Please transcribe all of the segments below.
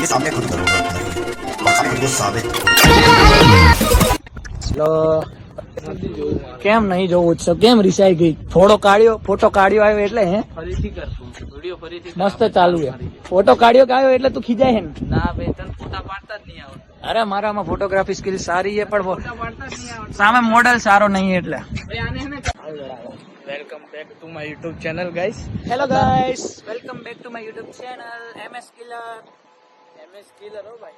के सामने खुद करूंगा और खाली खुद को साबित કેમ નહીં જોવું ઉત્સવ કેમ રિસાઈ ગઈ ફોટો કાઢ્યો આવ્યો એટલે હે ફરીથી કરશું વિડિયો ફરીથી મસ્ત ચાલુ છે ફોટો કાઢ્યો કે આવ્યો એટલે તું ખીજાય હે ને ના ભાઈ તને ફોટા પાડતા જ નહીં આવડે અરે મારામાં ફોટોગ્રાફી સ્કિલ સારી છે પણ ફોટા પાડતા જ નહીં આવડે સામે મોડેલ સારો નહીં એટલે ભાઈ આને હે ને welcome back to my YouTube channel guys hello guys welcome back to my YouTube channel MS killer હો ભાઈ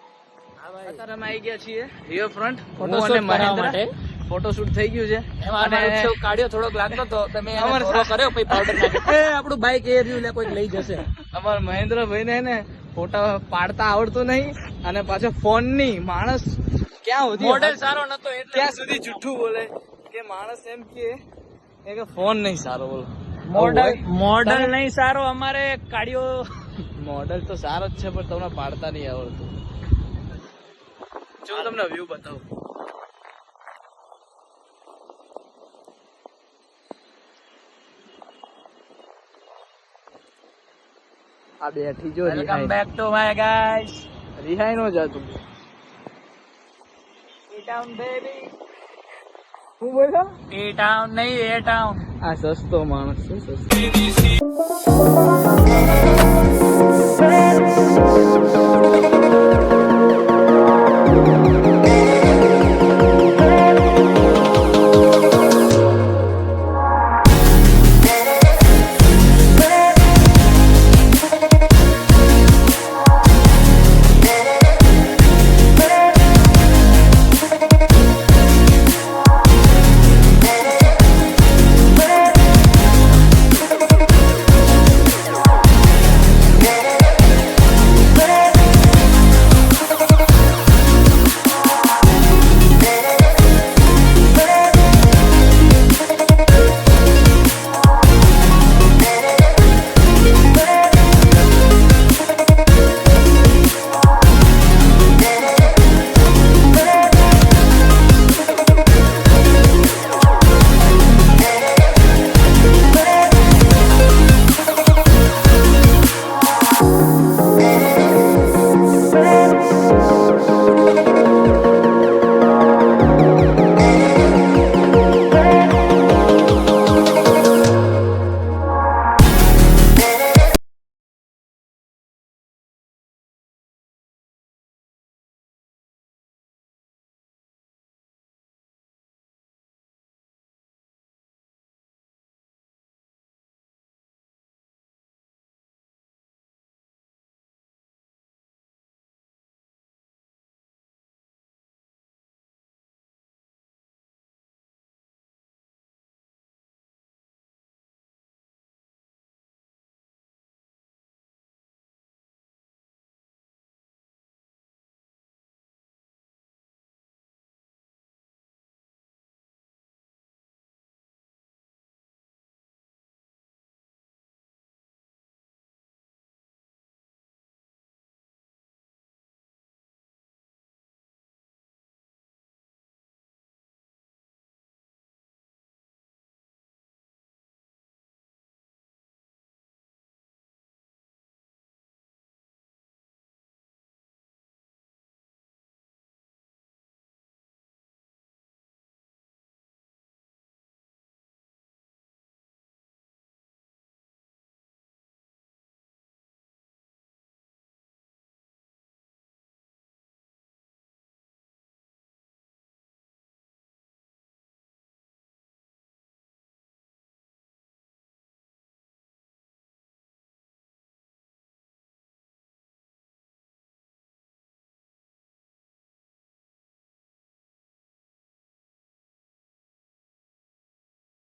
હા ભાઈ અત્યારે અમે આવી ગયા છીએ રિવરફ્રન્ટ ફોટોશૂટ કરવા માટે ફોટોશૂટ થઈ ગયું છે એમાં ઉત્સવ કાઢ્યો થોડોક લાગતો તો તમે એને થોડો કર્યો પછી પાવડર નાખ્યો એ આપણું બાઈક એ રહ્યું લે કોઈ લઈ જશે અમારા મહેન્દ્રભાઈ ને ને ફોટા પાડતા આવડતું નહીં અને પાછો ફોન ની માણસ ક્યાં સુધી મોડેલ સારો નતો એટલે ક્યાં સુધી જુઠ્ઠું બોલે કે માણસ એમ કે ફોન નહીં સારો બોલો મોડેલ નહીં સારો અમારે કાઢ્યો મોડેલ તો સારો જ છે પણ તમને પાડતા નહીં આવડતું જો તમને વ્યૂ બતાવું આ બેઠી જો welcome back to my guys રિહાઈ નો જાતું એ ટાઉન બેબી હું બોલ્યો એ ટાઉન નહીં એ ટાઉન આ સસ્તો માણસ છે સસ્તો